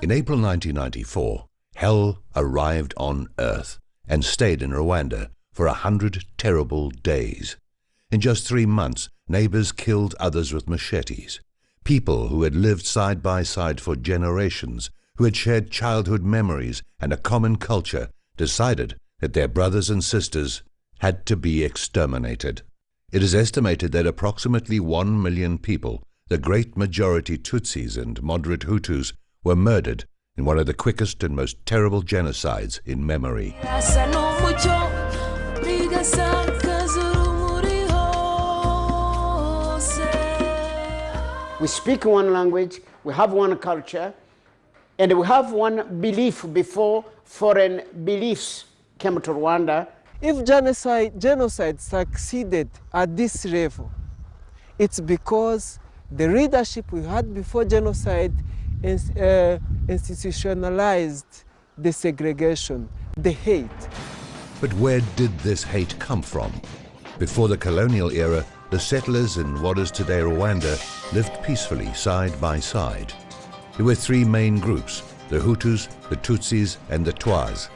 In April 1994, hell arrived on Earth and stayed in Rwanda for 100 terrible days. In just 3 months, neighbors killed others with machetes. People who had lived side by side for generations, who had shared childhood memories and a common culture, decided that their brothers and sisters had to be exterminated. It is estimated that approximately 1 million people, the great majority Tutsis and moderate Hutus, were murdered in one of the quickest and most terrible genocides in memory. We speak one language, we have one culture, and we have one belief before foreign beliefs came to Rwanda. If genocide succeeded at this level, it's because the leadership we had before genocide institutionalized the segregation, the hate. But where did this hate come from? Before the colonial era, the settlers in what is today Rwanda lived peacefully side by side. There were 3 main groups: the Hutus, the Tutsis, and the Twas.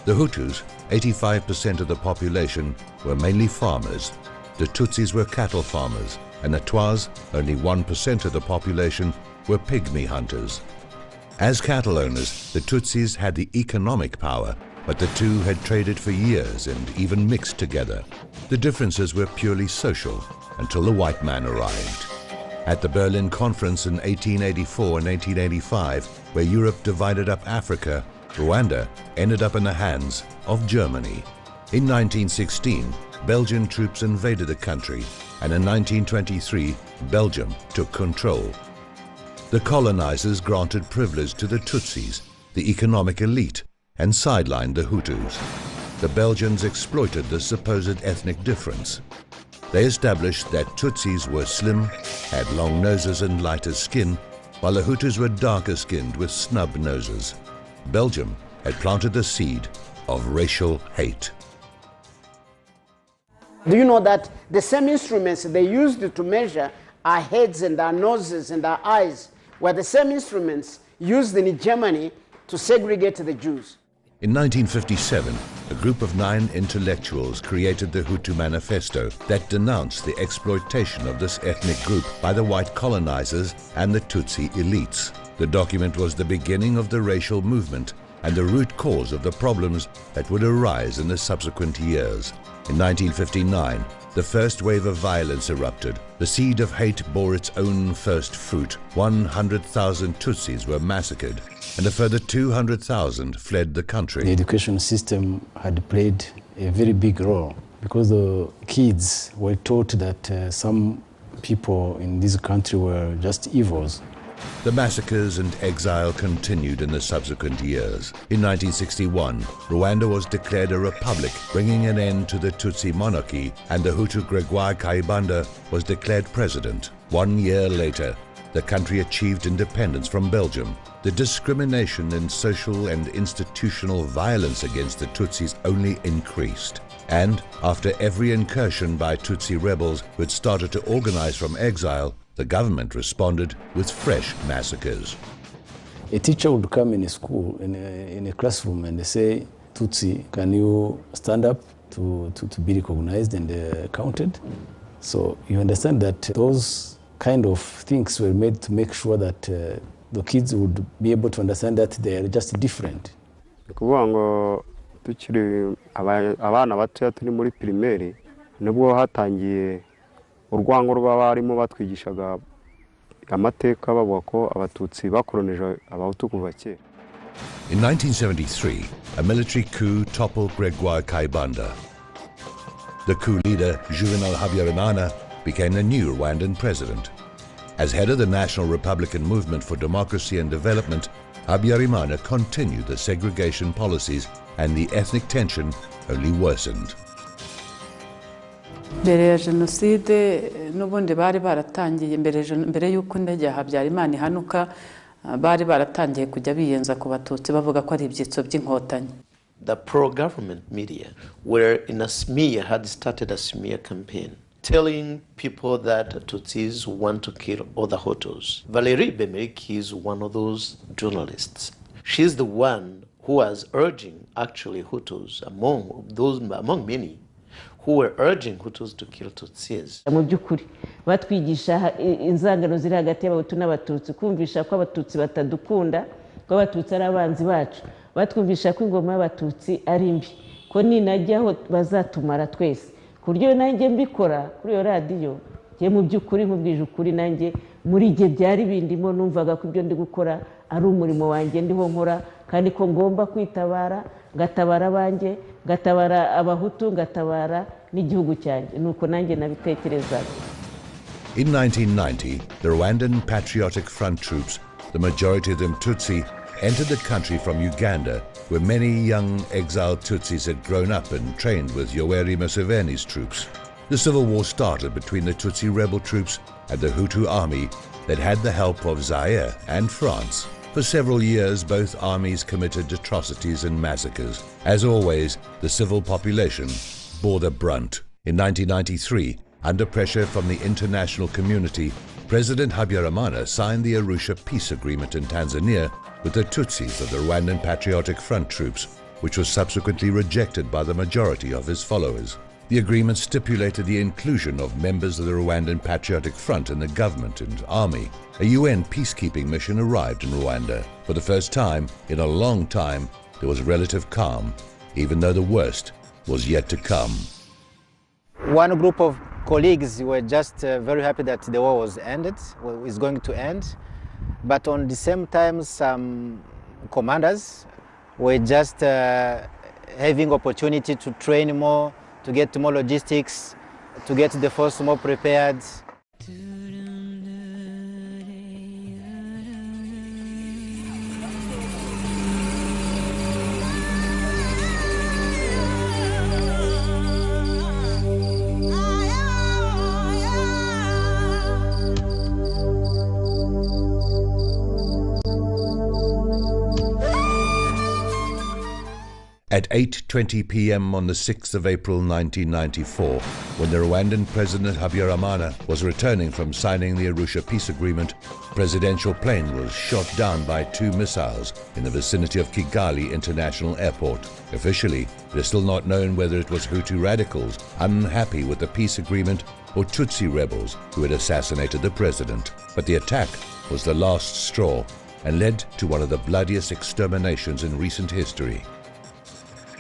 The Hutus, 85% of the population, were mainly farmers. The Tutsis were cattle farmers, and the Twas, only 1% of the population, were pygmy hunters. As cattle owners, the Tutsis had the economic power, but the two had traded for years and even mixed together. The differences were purely social until the white man arrived. At the Berlin Conference in 1884 and 1885, where Europe divided up Africa, Rwanda ended up in the hands of Germany. In 1916, Belgian troops invaded the country, and in 1923, Belgium took control. The colonizers granted privilege to the Tutsis, the economic elite, and sidelined the Hutus. The Belgians exploited the supposed ethnic difference. They established that Tutsis were slim, had long noses and lighter skin, while the Hutus were darker skinned with snub noses. Belgium had planted the seed of racial hate. Do you know that the same instruments they used to measure our heads and our noses and our eyes were the same instruments used in Germany to segregate the Jews? In 1957, a group of 9 intellectuals created the Hutu Manifesto that denounced the exploitation of this ethnic group by the white colonizers and the Tutsi elites. The document was the beginning of the racial movement and the root cause of the problems that would arise in the subsequent years. In 1959, the first wave of violence erupted. The seed of hate bore its own first fruit. 100,000 Tutsis were massacred, and a further 200,000 fled the country. The education system had played a very big role because the kids were taught that some people in this country were just evils. The massacres and exile continued in the subsequent years. In 1961, Rwanda was declared a republic, bringing an end to the Tutsi monarchy, and the Hutu Gregoire Kayibanda was declared president. 1 year later, the country achieved independence from Belgium. The discrimination and social and institutional violence against the Tutsis only increased. And after every incursion by Tutsi rebels who had started to organize from exile, the government responded with fresh massacres. A teacher would come in a school, in a classroom, and they say, Tutsi, can you stand up to be recognized and counted? So you understand that those kind of things were made to make sure that the kids would be able to understand that they are just different. Tukiri abana batoya turi muri primaire nibwo hatangiye urwango rw'abarimo batwigishaga amateka bavuga ko abatutsi bakolonije abahutu kuva kera. In 1973, a military coup toppled Gregoire Kayibanda. The coup leader, Juvenal Habyarimana, became the new Rwandan president. As head of the National Republican Movement for Democracy and Development, Habyarimana continued the segregation policies, and the ethnic tension only worsened. Mbere ya Genocide n'ubundi bari baratangiye mbere y'uko indege ya Habyarimana ihanuka bari baratangiye kujya biyenza ku batutsi bavuga ko ari ibyitso by'inkotanyi. The pro-government media were in a smear, had started a smear campaign. telling people that Tutsis want to kill other Hutus. Valérie Bemeriki is one of those journalists. She's the one who was urging actually Hutus among many who were urging Hutus to kill Tutsis. Mu byukuri batwigisha inzangano ziri hagati y'abahutu n'abatutsi, kumvisha ko abatutsi batadukunda, ko abatutsi ari abanzi bacu, batwumvisha ko ingoma y'abatutsi ari mbi, ko ninajyaho bazatumara twese. Ku buryo nanjye mbikora kuri iyo radiyo, njye mu byukuri nkubwije ukuri, nanjye muri igihe byari bindimo numvaga ko ibyo ndi gukora ari umurimo wanjye ndiho nkora, kandi ko ngomba kwitabara, ngatabara abanjye, ngatabara abahutu, ngatabara n'igihugu cyanjye. Nuko nanjye nabitekerezaga. In 1990, the Rwandan Patriotic Front troops, the majority of them Tutsi, entered the country from Uganda, where many young exiled Tutsis had grown up and trained with Yoweri Museveni's troops. The civil war started between the Tutsi rebel troops and the Hutu army that had the help of Zaire and France. For several years, both armies committed atrocities and massacres. As always, the civil population bore the brunt. In 1993, under pressure from the international community, President Habyarimana signed the Arusha peace agreement in Tanzania with the Tutsis of the Rwandan Patriotic Front troops, which was subsequently rejected by the majority of his followers. The agreement stipulated the inclusion of members of the Rwandan Patriotic Front in the government and army. A UN peacekeeping mission arrived in Rwanda. For the first time in a long time, there was relative calm, even though the worst was yet to come. One group of colleagues were just very happy that the war was going to end. But on the same time, some commanders were just having opportunity to train more, to get more logistics, to get the force more prepared. At 8:20 p.m. on the 6th of April 1994, when the Rwandan President Habyarimana was returning from signing the Arusha peace agreement, a presidential plane was shot down by 2 missiles in the vicinity of Kigali International Airport. Officially, it is still not known whether it was Hutu radicals unhappy with the peace agreement or Tutsi rebels who had assassinated the president. But the attack was the last straw and led to one of the bloodiest exterminations in recent history.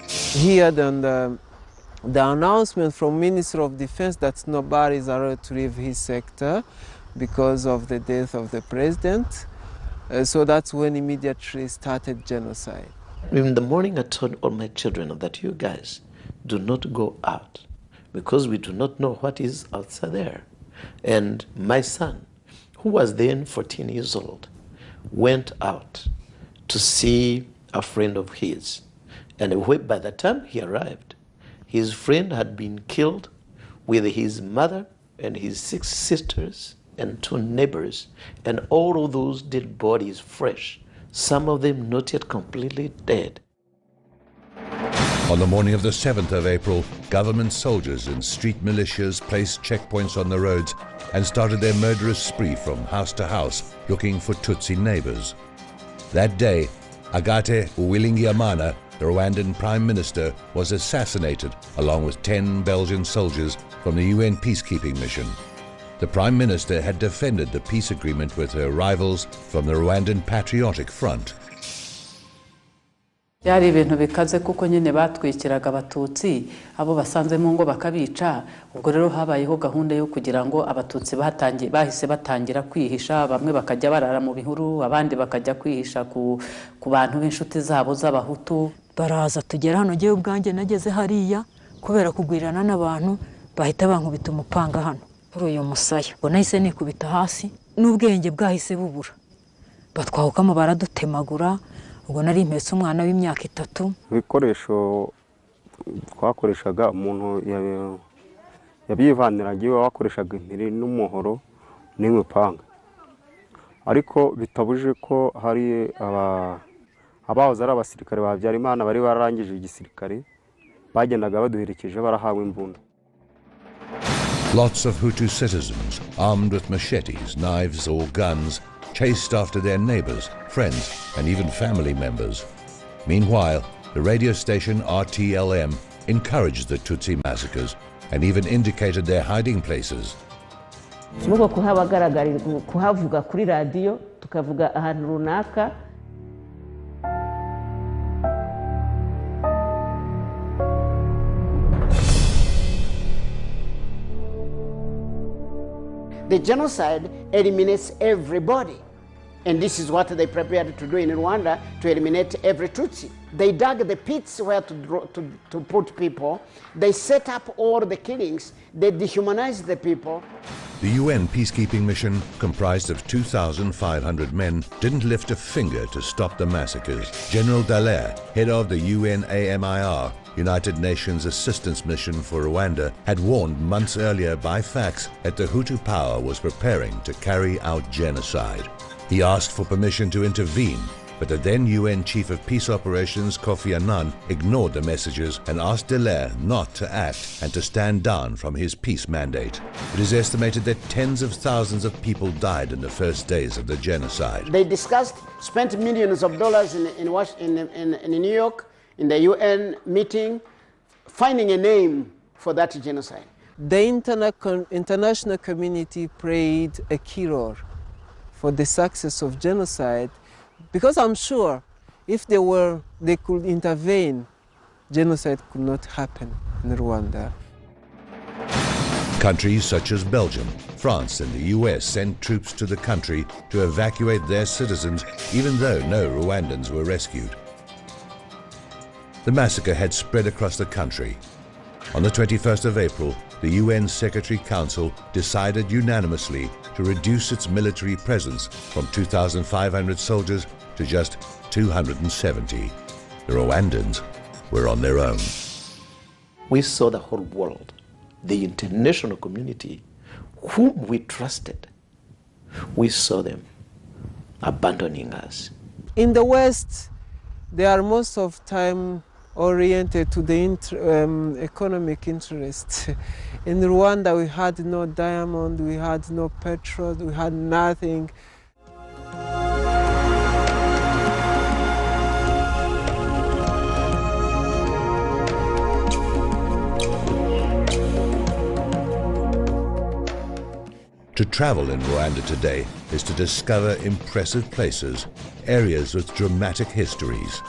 Here the announcement from Minister of Defense that nobody is allowed to leave his sector because of the death of the president. So that's when immediately started genocide. In the morning I told all my children that you guys do not go out because we do not know what is outside there. And my son, who was then 14 years old, went out to see a friend of his. And by the time he arrived, his friend had been killed with his mother and his 6 sisters and 2 neighbors, and all of those dead bodies fresh, some of them not yet completely dead. On the morning of the 7th of April, government soldiers and street militias placed checkpoints on the roads and started their murderous spree from house to house looking for Tutsi neighbors. That day, Agathe Uwilingiyimana, the Rwandan Prime Minister, was assassinated along with 10 Belgian soldiers from the UN peacekeeping mission. The Prime Minister had defended the peace agreement with her rivals from the Rwandan Patriotic Front. Byari ibintu bikaze kuko nyine batwikiraga abatutsi abo basanze mu ngo bakabica. Ubwo rero habayeho gahunda yo kugira ngo abatutsi bahise batangira kwihisha, bamwe bakajya barara mu bihuru, abandi bakajya kwihisha ku bantu b'inshuti zabo z'abahutu. Baraza tugera hano, ngewe ubwanjye nageze hariya kubera kugwirana n'abantu bahita bankubita umupanga hano kuri uyu musaya. Ubwo nahise nikubita hasi n'ubwenge bwahise bubura, batwahukamo baradutemagura. Ubwo nari impetse umwana w'imyaka 3. Ibikoresho twakoreshaga umuntu yabyivaniraga iwe, wakoreshaga impiri n'umuhoro n'imipanga, ariko bitabuje ko hari abahoze ari abasirikare ba Habyarimana bari bararangije igisirikare bagendaga baduherekeje barahawe imbunda. Lots of Hutu citizens, armed with machetes, knives or guns, chased after their neighbors, friends and even family members. Meanwhile, the radio station RTLM encouraged the Tutsi massacres and even indicated their hiding places. nuko kuhavuga kuri radio tukavuga ahantu runaka. The genocide eliminates everybody. And this is what they prepared to do in Rwanda, to eliminate every Tutsi. They dug the pits where to put people. They set up all the killings. They dehumanized the people. The UN peacekeeping mission, comprised of 2,500 men, didn't lift a finger to stop the massacres. General Dallaire, head of the UNAMIR, United Nations Assistance Mission for Rwanda, had warned months earlier by fax that the Hutu power was preparing to carry out genocide. He asked for permission to intervene, but the then UN Chief of Peace Operations, Kofi Annan, ignored the messages and asked Dallaire not to act and to stand down from his peace mandate. It is estimated that tens of thousands of people died in the first days of the genocide. They discussed, spent millions of dollars in New York, in the UN meeting, finding a name for that genocide. The international community played a key role for the success of genocide, because I'm sure if they could intervene, genocide could not happen in Rwanda. Countries such as Belgium, France and the US sent troops to the country to evacuate their citizens, even though no Rwandans were rescued. The massacre had spread across the country. On the 21st of April, the UN Secretary Council decided unanimously to reduce its military presence from 2,500 soldiers to just 270. The Rwandans were on their own. We saw the whole world, the international community, whom we trusted. We saw them abandoning us. In the West, they are most of the time oriented to the economic interest. In Rwanda, we had no diamond, we had no petrol, we had nothing. To travel in Rwanda today is to discover impressive places, areas with dramatic histories.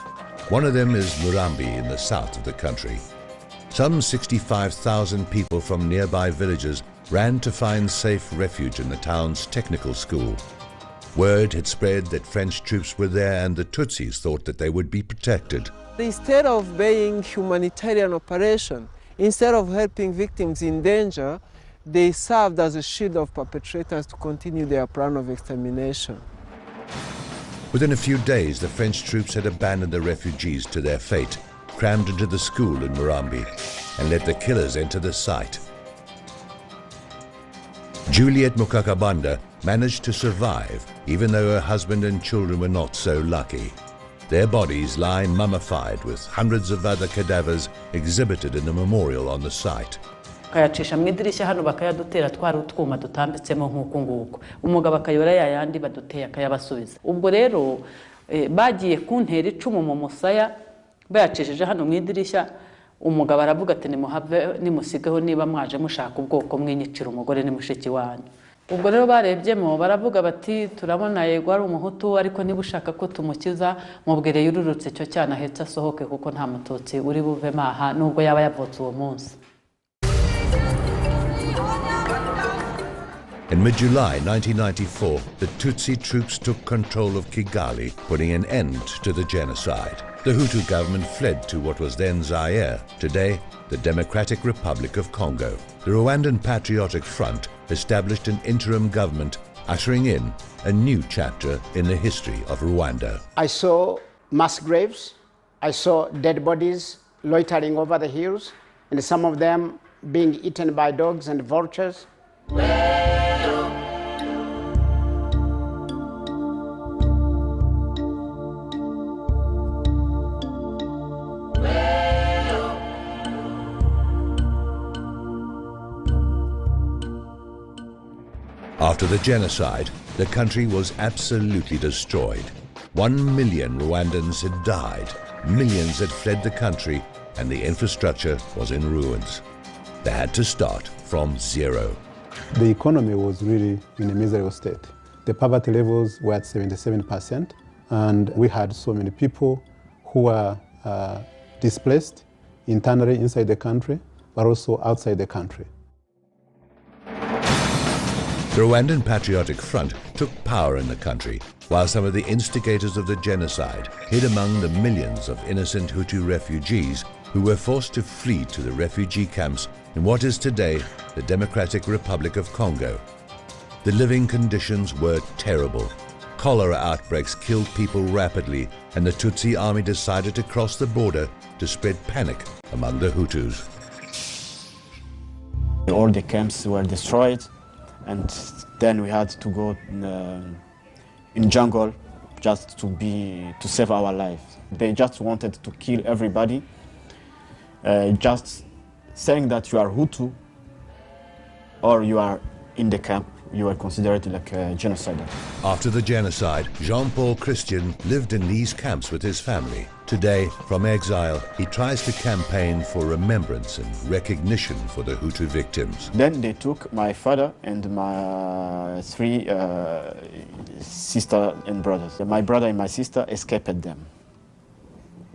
One of them is Murambi in the south of the country. Some 65,000 people from nearby villages ran to find safe refuge in the town's technical school. Word had spread that French troops were there and the Tutsis thought that they would be protected. Instead of being humanitarian operation, instead of helping victims in danger, they served as a shield of perpetrators to continue their plan of extermination. Within a few days, the French troops had abandoned the refugees to their fate, crammed into the school in Murambi, and let the killers enter the site. Juliet Mukakabanda managed to survive, even though her husband and children were not so lucky. Their bodies lie mummified with hundreds of other cadavers exhibited in a memorial on the site. Kayacisha mu idirishya hano bakayadutera twari utwuma dutambitsemo nk'uko nguko umugabo akayora yayandi baduteye akayabasubiza. Ubwo rero bagiye kuntera icumu mu musaya bayacishije hano mu idirishya, umugabo aravuga ati nimuhave nimusigaho niba mwaje mushaka ubwoko mwinyicira umugore ni mushiki wanyu. Ubwo rero barebyemo baravuga bati turabona yego ari umuhutu ariko niba ushaka ko tumukiza mubwire yururutse cyo cyana hetse asohoke kuko nta mututsi uri buve maha nubwo yaba yavutse uwo munsi. In mid-July 1994, the Tutsi troops took control of Kigali, putting an end to the genocide. The Hutu government fled to what was then Zaire, today the Democratic Republic of Congo. The Rwandan Patriotic Front established an interim government, ushering in a new chapter in the history of Rwanda. I saw mass graves. I saw dead bodies loitering over the hills, and some of them being eaten by dogs and vultures. After the genocide, the country was absolutely destroyed. 1 million Rwandans had died, millions had fled the country, and the infrastructure was in ruins. They had to start from zero. The economy was really in a miserable state. The poverty levels were at 77%, and we had so many people who were displaced internally inside the country, but also outside the country. The Rwandan Patriotic Front took power in the country, while some of the instigators of the genocide hid among the millions of innocent Hutu refugees who were forced to flee to the refugee camps in what is today the Democratic Republic of Congo. The living conditions were terrible. Cholera outbreaks killed people rapidly, and the Tutsi army decided to cross the border to spread panic among the Hutus. All the camps were destroyed, and then we had to go in jungle just to save our lives. They just wanted to kill everybody, just saying that you are Hutu or you are in the camp, you are considered like a genocide. After the genocide, Jean-Paul Christian lived in these camps with his family. Today, from exile, he tries to campaign for remembrance and recognition for the Hutu victims. Then they took my father and my three sisters and brothers. My brother and my sister escaped them.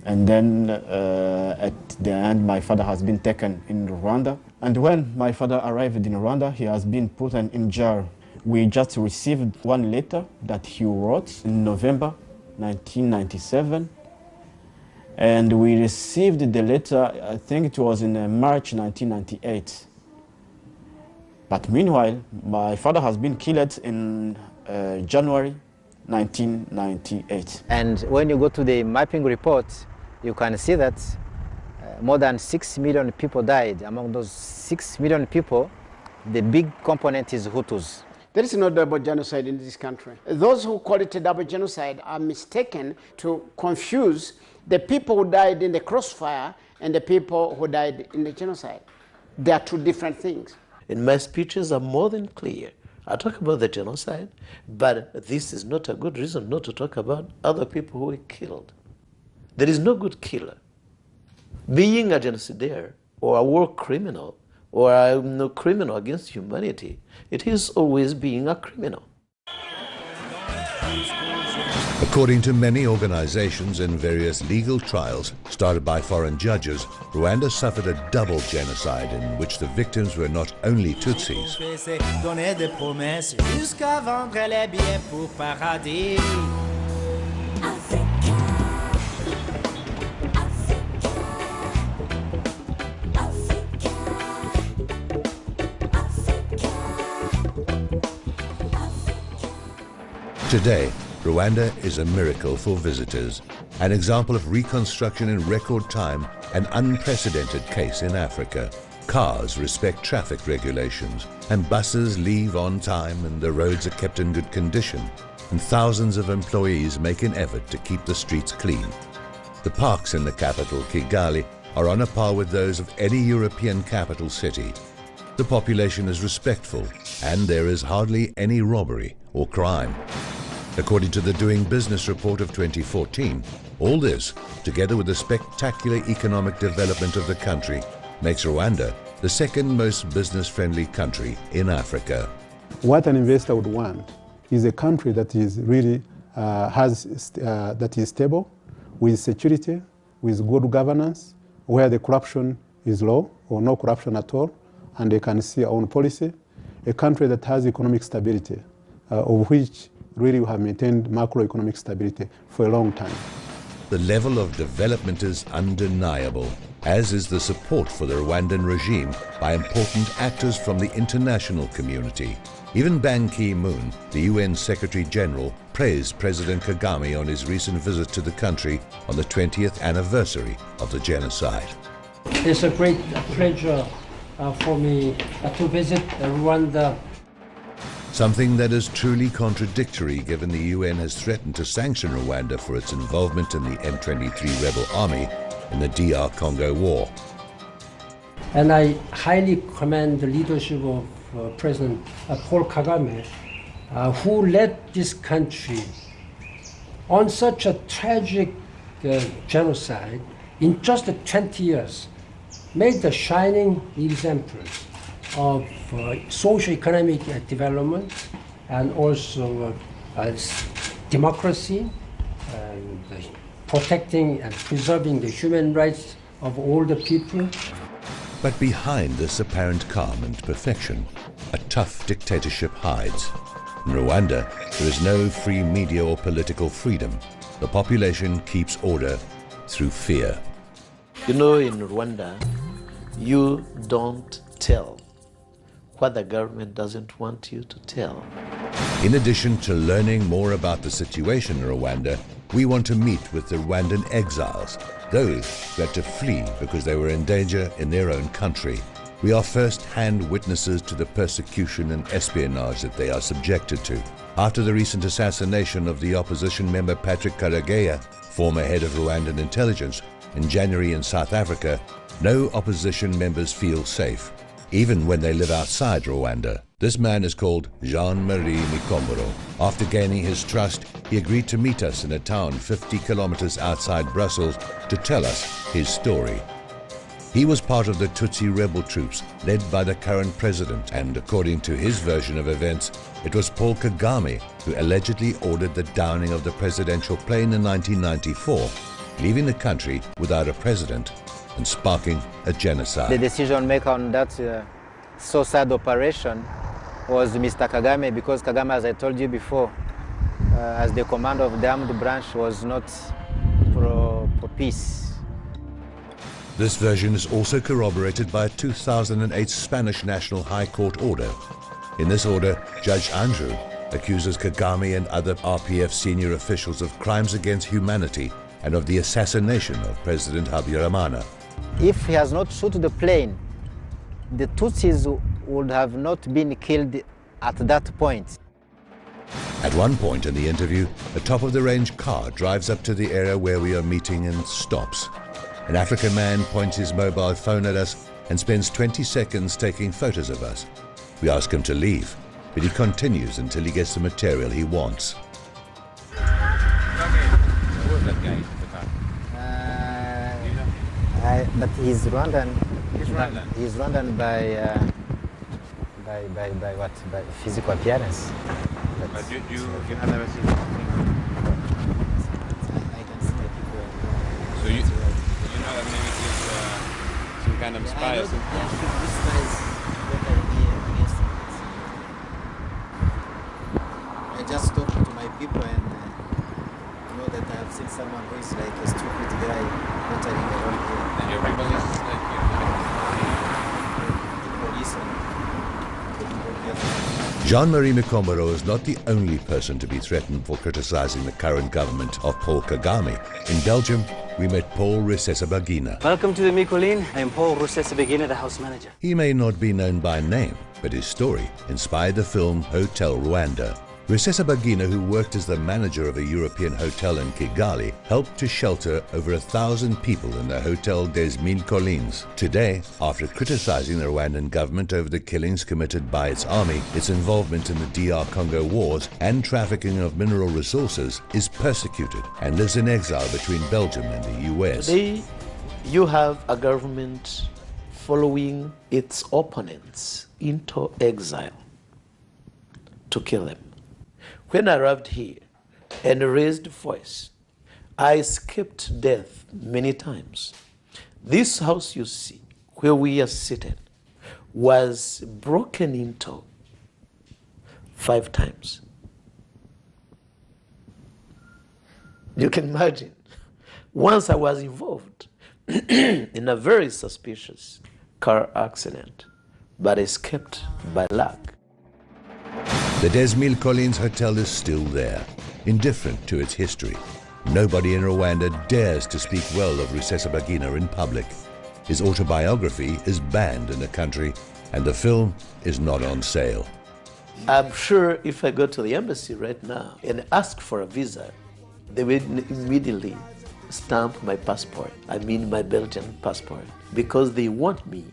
And then at the end, my father has been taken in Rwanda. And when my father arrived in Rwanda, he has been put in jail. We just received one letter that he wrote in November 1997. And we received the letter, I think it was in March 1998. But meanwhile, my father has been killed in January 1998. And when you go to the mapping report, you can see that more than 6 million people died. Among those 6 million people, the big component is Hutus. There is no double genocide in this country. Those who call it a double genocide are mistaken to confuse the people who died in the crossfire and the people who died in the genocide. They are two different things. In my speeches, I'm more than clear. I talk about the genocide, but this is not a good reason not to talk about other people who were killed. There is no good killer. Being a genocidaire or a war criminal or a criminal against humanity, it is always being a criminal. According to many organizations and various legal trials started by foreign judges, Rwanda suffered a double genocide in which the victims were not only Tutsis. Today, Rwanda is a miracle for visitors, an example of reconstruction in record time, an unprecedented case in Africa. Cars respect traffic regulations, and buses leave on time, and the roads are kept in good condition, and thousands of employees make an effort to keep the streets clean. The parks in the capital, Kigali, are on a par with those of any European capital city. The population is respectful, and there is hardly any robbery or crime. According to the Doing Business report of 2014, all this, together with the spectacular economic development of the country, makes Rwanda the second most business-friendly country in Africa. What an investor would want is a country that is really that is stable, with security, with good governance, where the corruption is low or no corruption at all, and they can see our own policy. A country that has economic stability, of which really we have maintained macroeconomic stability for a long time. The level of development is undeniable, as is the support for the Rwandan regime by important actors from the international community. Even Ban Ki-moon, the UN Secretary General, praised President Kagame on his recent visit to the country on the 20th anniversary of the genocide. It's a great pleasure for me to visit Rwanda. Something that is truly contradictory given the UN has threatened to sanction Rwanda for its involvement in the M23 rebel army in the DR Congo war. And I highly commend the leadership of President Paul Kagame who led this country on such a tragic genocide in just 20 years, made a shining example of socio-economic development and also democracy and protecting and preserving the human rights of all the people. But behind this apparent calm and perfection, a tough dictatorship hides. In Rwanda, there is no free media or political freedom. The population keeps order through fear. You know, in Rwanda, you don't tell what the government doesn't want you to tell. In addition to learning more about the situation in Rwanda, we want to meet with the Rwandan exiles, those who had to flee because they were in danger in their own country. We are first-hand witnesses to the persecution and espionage that they are subjected to. After the recent assassination of the opposition member Patrick Karegeya, former head of Rwandan intelligence, in January in South Africa, no opposition members feel safe, even when they live outside Rwanda. This man is called Jean-Marie Mikomboro. After gaining his trust, he agreed to meet us in a town 50 kilometers outside Brussels to tell us his story. He was part of the Tutsi rebel troops led by the current president, and according to his version of events, it was Paul Kagame who allegedly ordered the downing of the presidential plane in 1994, leaving the country without a president and sparking a genocide. The decision maker on that so sad operation was Mr. Kagame, because Kagame, as I told you before, as the commander of the armed branch, was not pro peace. This version is also corroborated by a 2008 Spanish National High Court order. In this order, Judge Andrew accuses Kagame and other RPF senior officials of crimes against humanity and of the assassination of President Habyarimana. If he has not shot the plane, the Tutsis would have not been killed at that point. At one point in the interview, a top-of-the-range car drives up to the area where we are meeting and stops. An African man points his mobile phone at us and spends 20 seconds taking photos of us. We ask him to leave, but he continues until he gets the material he wants. But he's Rwandan. He's Rwandan. He's Rwandan by what? By physical appearance. But you have never seen him. I can see the people. So you know that maybe he's some kind of spy or something? Yeah, this guy is better here against him. I just talked to my people and I know that I have seen someone who is like a stupid guy entering around here. And your people is like Jean-Marie Mikomboro is not the only person to be threatened for criticizing the current government of Paul Kagame. In Belgium, we met Paul Rusesabagina. Welcome to the Mikoline. I am Paul Rusesabagina, the house manager. He may not be known by name, but his story inspired the film Hotel Rwanda. Rusesabagina, who worked as the manager of a European hotel in Kigali, helped to shelter over 1,000 people in the Hotel des Mille Collines. Today, after criticizing the Rwandan government over the killings committed by its army, its involvement in the DR Congo wars and trafficking of mineral resources, is persecuted and lives in exile between Belgium and the US. Today, you have a government following its opponents into exile to kill them. When I arrived here and raised voice, I escaped death many times. This house you see, where we are seated, was broken into 5 times. You can imagine. Once I was involved in a very suspicious car accident, but escaped by luck. The Des Mille Collines Hotel is still there, indifferent to its history. Nobody in Rwanda dares to speak well of Rusesabagina in public. His autobiography is banned in the country, and the film is not on sale. I'm sure if I go to the embassy right now and ask for a visa, they will immediately stamp my passport, I mean my Belgian passport, because they want me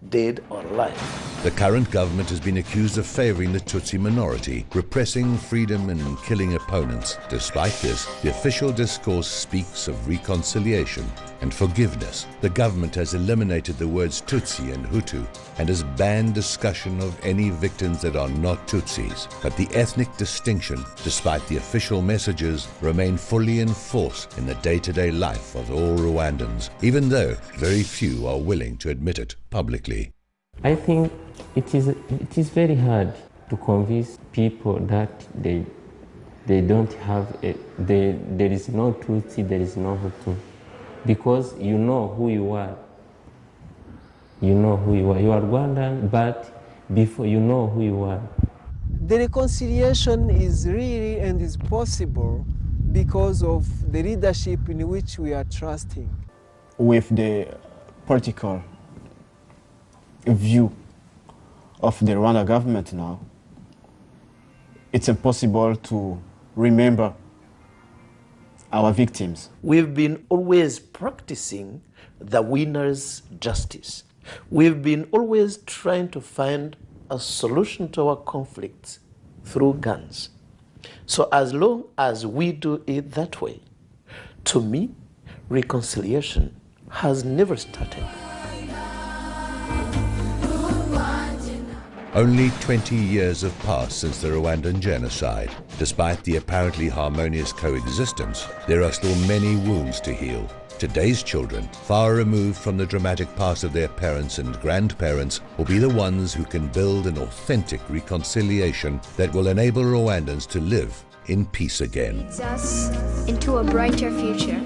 dead or alive. The current government has been accused of favoring the Tutsi minority, repressing freedom and killing opponents. Despite this, the official discourse speaks of reconciliation and forgiveness. The government has eliminated the words Tutsi and Hutu and has banned discussion of any victims that are not Tutsis. But the ethnic distinction, despite the official messages, remain fully in force in the day-to-day life of all Rwandans, even though very few are willing to admit it publicly. I think it is very hard to convince people that they don't have there is no Tutsi, there is no Hutu, because you know who you are. You know who you are. You are Rwandan, but before you know who you are. The reconciliation is really and is possible because of the leadership in which we are trusting. With the political view of the Rwanda government now, it's impossible to remember our victims. We've been always practicing the winner's justice. We've been always trying to find a solution to our conflicts through guns. So as long as we do it that way, to me, reconciliation has never started. Only 20 years have passed since the Rwandan genocide. Despite the apparently harmonious coexistence, there are still many wounds to heal. Today's children, far removed from the dramatic past of their parents and grandparents, will be the ones who can build an authentic reconciliation that will enable Rwandans to live in peace again. Leads us into a brighter future.